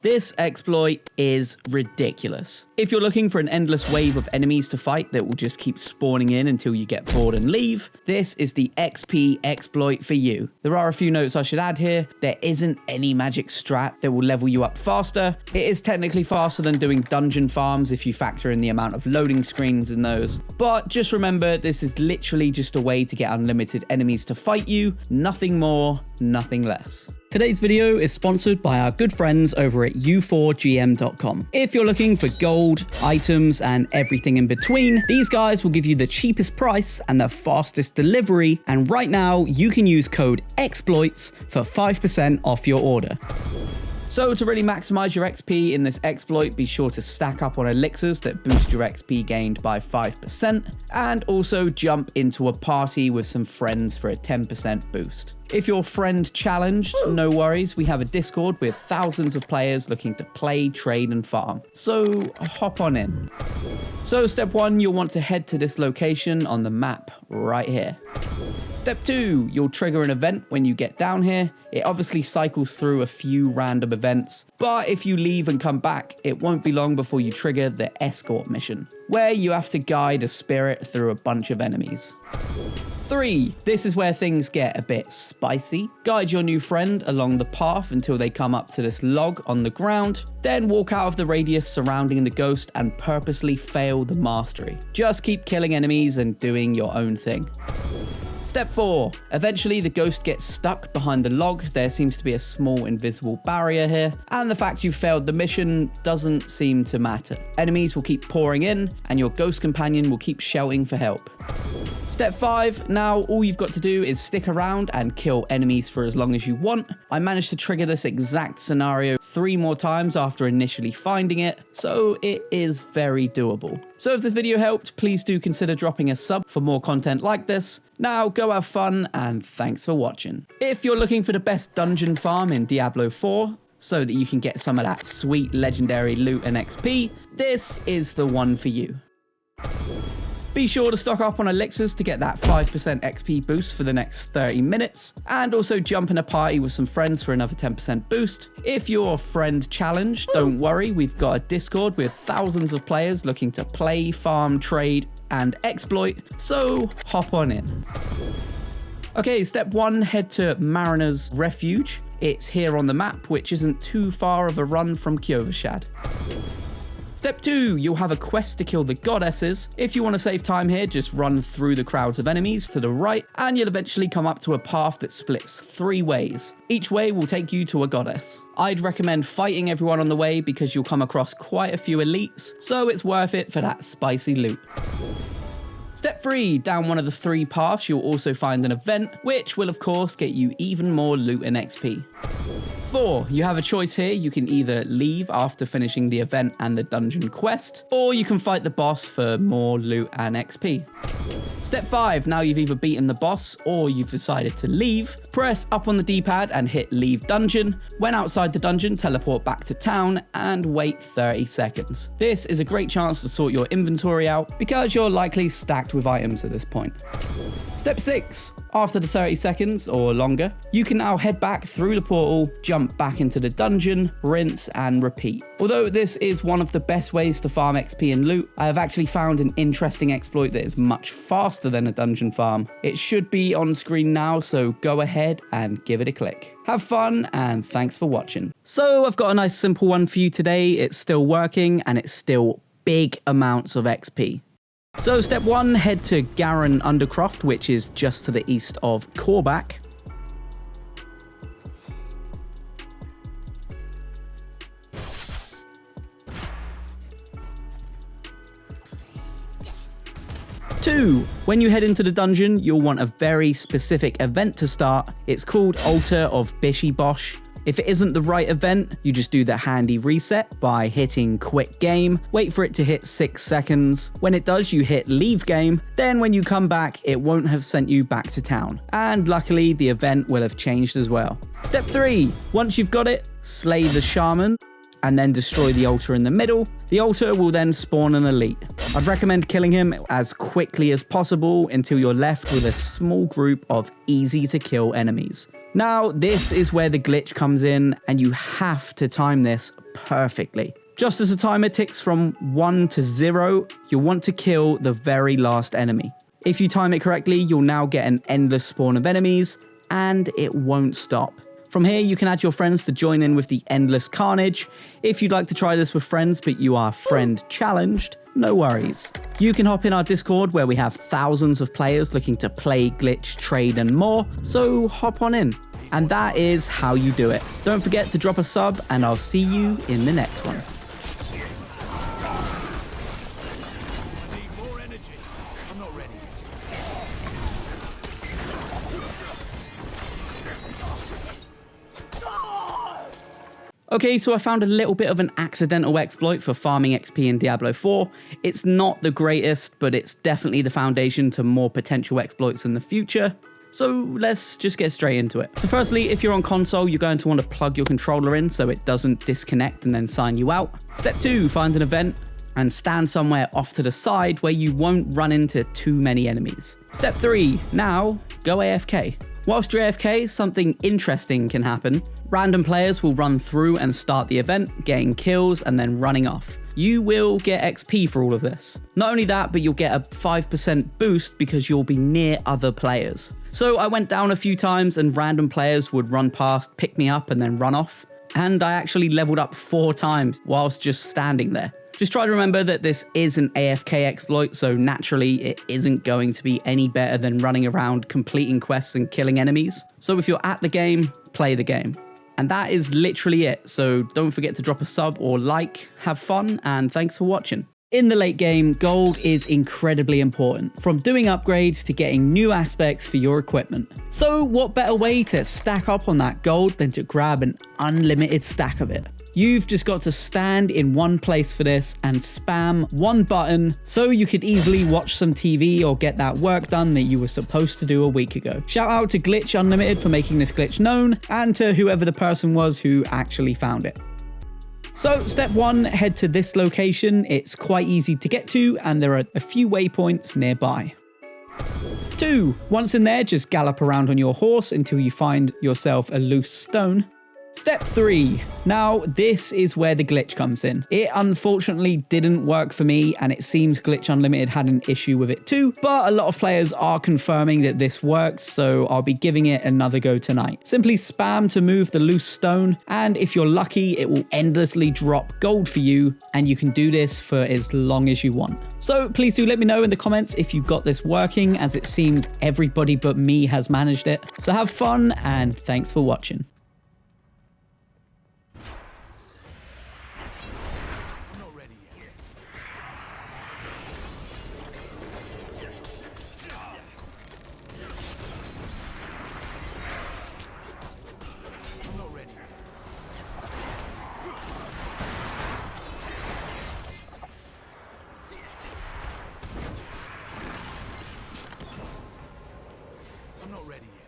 This exploit is ridiculous. If you're looking for an endless wave of enemies to fight that will just keep spawning in until you get bored and leave, this is the XP exploit for you. There are a few notes I should add here. There isn't any magic strat that will level you up faster. It is technically faster than doing dungeon farms if you factor in the amount of loading screens in those. But just remember, this is literally just a way to get unlimited enemies to fight you. Nothing more, nothing less. Today's video is sponsored by our good friends over at u4gm.com. If you're looking for gold, items, and everything in between, these guys will give you the cheapest price and the fastest delivery, and right now you can use code EXPLOITS for 5% off your order. So to really maximize your XP in this exploit, be sure to stack up on elixirs that boost your XP gained by 5%, and also jump into a party with some friends for a 10% boost. If you're friend challenged, no worries, we have a Discord with thousands of players looking to play, trade, and farm. So hop on in. So step 1, you'll want to head to this location on the map right here. Step 2, you'll trigger an event when you get down here. It obviously cycles through a few random events, but if you leave and come back, it won't be long before you trigger the escort mission, where you have to guide a spirit through a bunch of enemies. 3, this is where things get a bit spicy. Guide your new friend along the path until they come up to this log on the ground, then walk out of the radius surrounding the ghost and purposely fail the mastery. Just keep killing enemies and doing your own thing. Step 4, eventually the ghost gets stuck behind the log. There seems to be a small invisible barrier here, and the fact you failed the mission doesn't seem to matter. Enemies will keep pouring in, and your ghost companion will keep shouting for help. Step 5, now all you've got to do is stick around and kill enemies for as long as you want. I managed to trigger this exact scenario 3 more times after initially finding it, so it is very doable. So if this video helped, please do consider dropping a sub for more content like this. Now go have fun, and thanks for watching. If you're looking for the best dungeon farm in Diablo 4, so that you can get some of that sweet legendary loot and XP, this is the one for you. Be sure to stock up on elixirs to get that 5% XP boost for the next 30 minutes, and also jump in a party with some friends for another 10% boost. If you're friend challenged, don't worry, we've got a Discord with thousands of players looking to play, farm, trade, and exploit, so hop on in. Okay, step 1, head to Mariner's Refuge. It's here on the map, which isn't too far of a run from Kyovashad. Step 2, you'll have a quest to kill the goddesses. If you want to save time here, just run through the crowds of enemies to the right, and you'll eventually come up to a path that splits 3 ways. Each way will take you to a goddess. I'd recommend fighting everyone on the way because you'll come across quite a few elites, so it's worth it for that spicy loot. Step 3, down one of the 3 paths, you'll also find an event, which will of course get you even more loot and XP. 4, you have a choice here. You can either leave after finishing the event and the dungeon quest, or you can fight the boss for more loot and XP. Step 5, now you've either beaten the boss or you've decided to leave, press up on the D-pad and hit leave dungeon. When outside the dungeon, teleport back to town and wait 30 seconds. This is a great chance to sort your inventory out because you're likely stacked with items at this point. Step 6, after the 30 seconds or longer, you can now head back through the portal, jump back into the dungeon, rinse and repeat. Although this is one of the best ways to farm XP and loot, I have actually found an interesting exploit that is much faster than a dungeon farm. It should be on screen now, so go ahead and give it a click. Have fun, and thanks for watching. So I've got a nice simple one for you today. It's still working and it's still big amounts of XP. So step 1, head to Garen Undercroft, which is just to the east of Korbak. Two, when you head into the dungeon, you'll want a very specific event to start. It's called Altar of Bishi Bosh. If it isn't the right event, you just do the handy reset by hitting quit game, wait for it to hit 6 seconds. When it does, you hit leave game. Then when you come back, it won't have sent you back to town. And luckily, the event will have changed as well. Step 3, once you've got it, slay the shaman and then destroy the altar in the middle. The altar will then spawn an elite. I'd recommend killing him as quickly as possible until you're left with a small group of easy to kill enemies. Now, this is where the glitch comes in, and you have to time this perfectly. Just as the timer ticks from 1 to 0, you'll want to kill the very last enemy. If you time it correctly, you'll now get an endless spawn of enemies, and it won't stop. From here, you can add your friends to join in with the endless carnage. If you'd like to try this with friends, but you are friend challenged, no worries. You can hop in our Discord where we have thousands of players looking to play, glitch, trade, and more, so hop on in. And that is how you do it. Don't forget to drop a sub, and I'll see you in the next one. Okay, so I found a little bit of an accidental exploit for farming XP in Diablo 4. It's not the greatest, but it's definitely the foundation to more potential exploits in the future. So let's just get straight into it. So firstly, if you're on console, you're going to want to plug your controller in so it doesn't disconnect and then sign you out. Step 2, find an event and stand somewhere off to the side where you won't run into too many enemies. Step 3, now go AFK. Whilst you're AFK, something interesting can happen. Random players will run through and start the event, getting kills and then running off. You will get XP for all of this. Not only that, but you'll get a 5% boost because you'll be near other players. So I went down a few times and random players would run past, pick me up and then run off. And I actually leveled up 4 times whilst just standing there. Just try to remember that this is an AFK exploit, so naturally it isn't going to be any better than running around completing quests and killing enemies. So if you're at the game, play the game. And that is literally it, so don't forget to drop a sub or like, have fun, and thanks for watching. In the late game, gold is incredibly important, from doing upgrades to getting new aspects for your equipment. So what better way to stack up on that gold than to grab an unlimited stack of it? You've just got to stand in one place for this and spam one button so you could easily watch some TV or get that work done that you were supposed to do a week ago. Shout out to Glitch Unlimited for making this glitch known, and to whoever the person was who actually found it. So step 1, head to this location. It's quite easy to get to and there are a few waypoints nearby. 2, once in there, just gallop around on your horse until you find yourself a loose stone. Step 3. Now, this is where the glitch comes in. It unfortunately didn't work for me, and it seems Glitch Unlimited had an issue with it too, but a lot of players are confirming that this works, so I'll be giving it another go tonight. Simply spam to move the loose stone, and if you're lucky, it will endlessly drop gold for you, and you can do this for as long as you want. So please do let me know in the comments if you got this working, as it seems everybody but me has managed it. So have fun, and thanks for watching. I'm not ready yet.